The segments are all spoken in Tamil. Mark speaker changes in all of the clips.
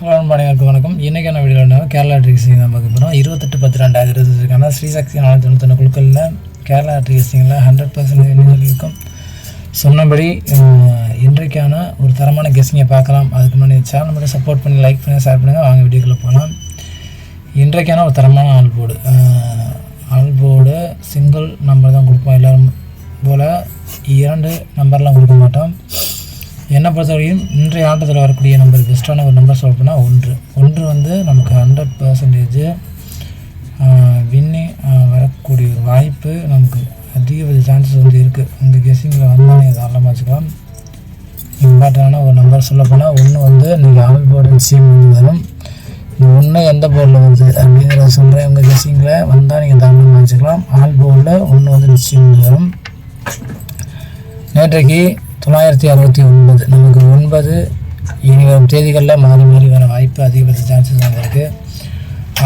Speaker 1: ஹலோ அனைவருக்கும் வணக்கம். இன்றைக்கான வீடியோவில் கேரளா ட்ரிகேசிங் தான் பார்க்க போகிறோம். 28/10/2020 ஸ்ரீசக்தி 491 குழுக்களில் கேரளா ட்ரிகேசிங்கில் 100% இருக்கும். சொன்னபடி இன்றைக்கான ஒரு தரமான கெஸ்ஸிங்கை பார்க்கலாம். அதுக்கு முன்னாடி சேனல் மட்டும் சப்போர்ட் பண்ணி லைக் பண்ணி ஷேர் பண்ணுங்கள். வாங்க வீடியோக்குள்ளே போகலாம். இன்றைக்கான ஒரு தரமான ஆல்போர்டு சிங்கிள் நம்பர் தான் கொடுப்போம். எல்லோரும் போல் 2 நம்பர்லாம் கொடுக்க மாட்டோம். என்னை பொறுத்தவரையும் இன்றைய ஆட்டத்தில் வரக்கூடிய நம்பர் பெஸ்ட்டான ஒரு நம்பர் சொல்லப்போனா 1 வந்து நமக்கு 100% வின்னி வரக்கூடிய ஒரு வாய்ப்பு நமக்கு அதிகபட்ச சான்சஸ் வந்து இருக்குது. உங்கள் கெஸ்ஸிங்கில் வந்தாலும் தாராளமாக வச்சுக்கலாம். இம்பார்ட்டண்டான ஒரு நம்பர் சொல்லப்போனால் 1 வந்து நீங்கள் ஆல் போர்டு நிச்சயம் வந்து வரும். இந்த 1 எந்த போர்டில் வருது அப்படிங்கிறத சொல்கிறேன். உங்கள் கெஸ்ஸிங்கில் வந்தால் நீங்கள் தாராளமாக வச்சுக்கலாம். ஆல் போர்டில் 1 வந்து நிச்சயம் வந்து வரும். நேற்றைக்கு 969 நமக்கு 9 இனி வரும் தேதிகளில் மாறி வர வாய்ப்பு அதிகபட்ச சான்சஸ் வந்து இருக்குது.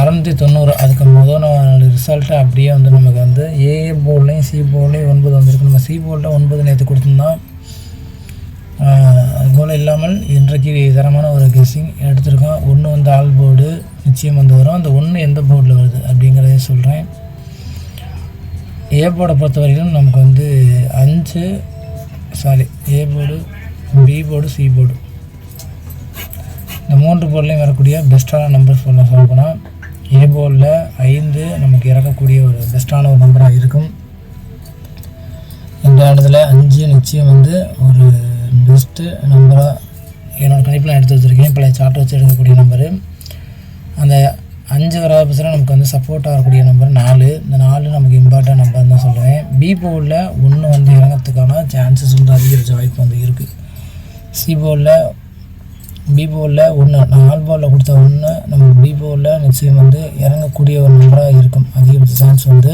Speaker 1: 690 அதுக்கு முதல் ரிசல்ட்டு அப்படியே வந்து நமக்கு வந்து ஏ போர்ட்லேயும் சி போர்ட்லேயும் 9 வந்துருக்கு. நம்ம சி போர்டில் 9 நேற்று கொடுத்துருந்தோம். அதுபோல் இல்லாமல் இன்றைக்கு தரமான ஒரு கெஸ்ஸிங் எடுத்திருக்கோம். 1 வந்து ஆல் போர்டு நிச்சயம் வந்து வரும். அந்த 1 எந்த போர்டில் வருது அப்படிங்கிறத சொல்கிறேன். ஏ போர்டை பொறுத்தவரையிலும் நமக்கு வந்து A board, B board, C board இந்த 3 போர்ட்லேயும் வரக்கூடிய பெஸ்ட்டான நம்பர் சொல்ல போனால் ஏ போர்டில் 5 நமக்கு இறக்கக்கூடிய ஒரு பெஸ்ட்டான ஒரு நம்பராக இருக்கும். இந்த இடத்துல 5 நிச்சயம் வந்து ஒரு பெஸ்ட்டு நம்பராக என்னோடய கணிப்பில் எடுத்து வச்சுருக்கேன். பழைய சார்ட் வச்சு எடுக்கக்கூடிய நம்பரு. அந்த 5 வராத பட்சத்தில் நமக்கு வந்து சப்போர்ட்டாக வரக்கூடிய நம்பர் 4. இந்த 4 நமக்கு இம்பார்ட்டன்ட் நம்பர் தான் சொல்லுவேன். பி போர்டில் 1 வந்து இறங்கிறதுக்கான சான்சஸ் வந்து அதிகரிச்ச வாய்ப்பு வந்து இருக்குது. சி போர்டில், பி போர்டில் 1 நான் ஆல் போர்டில் கொடுத்த 1 நம்ம பி போர்டில் நிச்சயம் வந்து இறங்கக்கூடிய ஒரு நம்பராக இருக்கும். அதிகபட்ச சான்ஸ் வந்து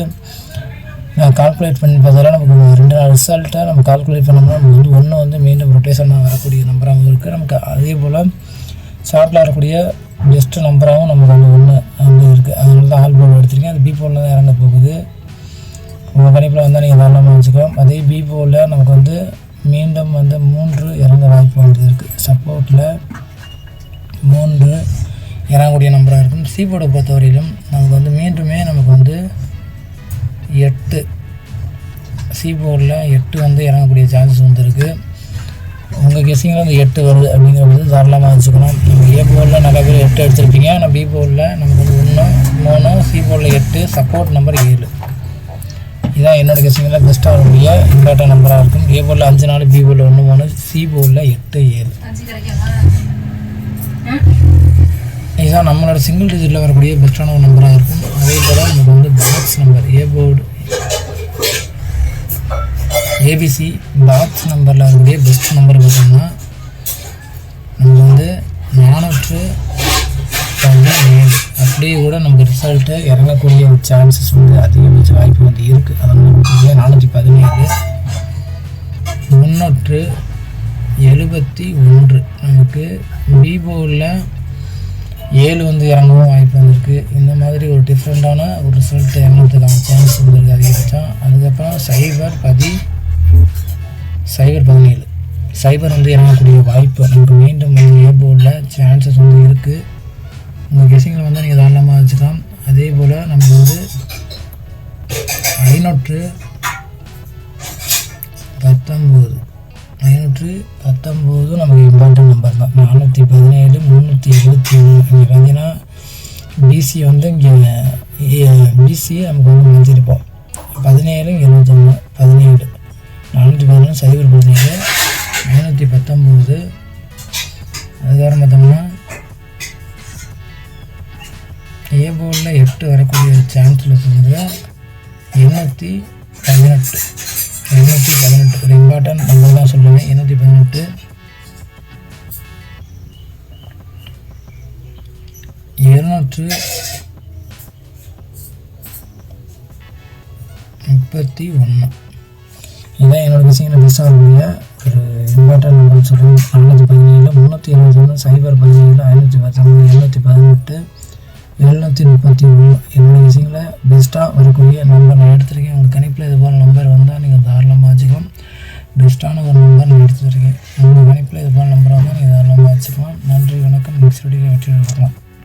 Speaker 1: நான் கால்குலேட் பண்ணி பார்த்ததால நமக்கு 2 நாள் ரிசல்ட்டை நம்ம கால்குலேட் பண்ணோம்னா நமக்கு வந்து 1 வந்து மீண்டும் ரொட்டேஷனாக வரக்கூடிய நம்பராகவும் இருக்குது. நமக்கு அதே போல் ஷார்ட்டில் வரக்கூடிய பெஸ்ட்டு நம்பராகவும் நமக்கு வந்து 1 வந்து இருக்குது. அதனால தான் ஆல் போர்டு எடுத்திருக்கேன். அது பி போர்டில் தான் இறங்க போகுது. உங்கள் கணிப்பில் வந்தால் நீங்கள் தாராளமாக வச்சுக்கலாம். அதே பி போர்டில் நமக்கு வந்து மீண்டும் வந்து 3 இறங்க வாய்ப்பு வந்து இருக்குது. சப்போர்ட்டில் 3 இறங்கக்கூடிய நம்பராக இருக்கும். சி போர்டை பொறுத்தவரையிலும் நமக்கு வந்து மீண்டுமே நமக்கு வந்து 8 சி போர்டில் 8 வந்து இறங்கக்கூடிய சான்சஸ் வந்து இருக்குது. உங்கள் கெஸ்ஸிங்கில் அந்த 8 வருது அப்படிங்கிறது தாராளமாக வச்சுக்கணும். நம்ம ஏ போர்டில் நிறைய பேர் 8 எடுத்துருப்பீங்க. ஆனால் பி போர்டில் நமக்கு வந்து 1, 3, சி போர்டில் 8, சப்போர்ட் நம்பர் 7. இதுதான் என்னோடய கெஸ்ஸிங்கில் பெஸ்ட்டாக வரக்கூடிய இம்பார்ட்டன்ட் நம்பராக இருக்கும். ஏ போர்டில் 5, 4, பி போர்டில் 1, 3, சி போர்டில் 8, 7. இதுதான் நம்மளோட சிங்கிள் டிஜிட்டில் வரக்கூடிய பெஸ்ட்டான ஒரு நம்பராக இருக்கும். அதே போல் நமக்கு வந்து box number A board ABC box நம்பரில் வரக்கூடிய பெஸ்ட் நம்பர் பார்த்தோம்னா நமக்கு வந்து 417. அப்படியே கூட நமக்கு ரிசல்ட்டு இறங்கக்கூடிய ஒரு சான்சஸ் வந்து அதிகபட்ச வாய்ப்பு வந்து இருக்குது. அதனால் 417 371 நமக்கு பி போர்டில் 7 வந்து இறங்கவும் வாய்ப்பு வந்துருக்கு. இந்த மாதிரி ஒரு டிஃப்ரெண்ட்டான ஒரு ரிசல்ட் இறங்கிறதுக்கான சான்ஸ் வந்துருக்கு அதிகபட்சம். அதுக்கப்புறம் 017 வந்து இறங்கக்கூடிய வாய்ப்பு நமக்கு மீண்டும் வந்து ஏ போர்டில் சான்சஸ் வந்து இருக்குது. உங்கள் கெஸ்ஸிங்கில் வந்து நீங்கள் தாராளமாக வச்சுக்கலாம். அதே போல் நமக்கு வந்து 519 நமக்கு இம்பார்ட்டன்ட் நம்பர் தான். 417, 371. இங்கே பார்த்தீங்கன்னா பிசி வந்து இங்கே பிசி நமக்கு வந்து மாற்றிருப்போம். 17, 71, 17, 417, 017, 519. அதுக்கப்புறம் பார்த்தோம்னா ஏ போர்டில் 8 வரக்கூடிய சான்ஸில் வந்து 818 ஒரு இம்பார்ட்டன்ட் நம்பர் தான் சொல்லுவேன். 818, 231. இதுதான் என்னோடய கெஸ்ஸிங்கில் பெஸ்ட்டாக வரக்கூடிய ஒரு இம்பார்ட்டன்ட் நம்பர் சொல்லுவேன். 417, 321, 017, 519, 718, 731. என்னோடய கெஸ்ஸிங்கில் பெஸ்ட்டாக வரக்கூடிய நம்பர் நான் எடுத்திருக்கேன். உங்கள் கணிப்பில் இது போல் நம்பர் வந்தால் நீங்கள் தாராளமாக வச்சுக்கலாம். பெஸ்ட்டான ஒரு நம்பர் நான் எடுத்து வச்சுருக்கேன். உங்கள் கணிப்பில் இது போல் நம்பராக இருந்தால் நீங்கள் தாராளமாக வச்சுக்கலாம். நன்றி, வணக்கம். நெக்ஸ்ட் வீடியோவில் வெற்றி பார்க்கலாம்.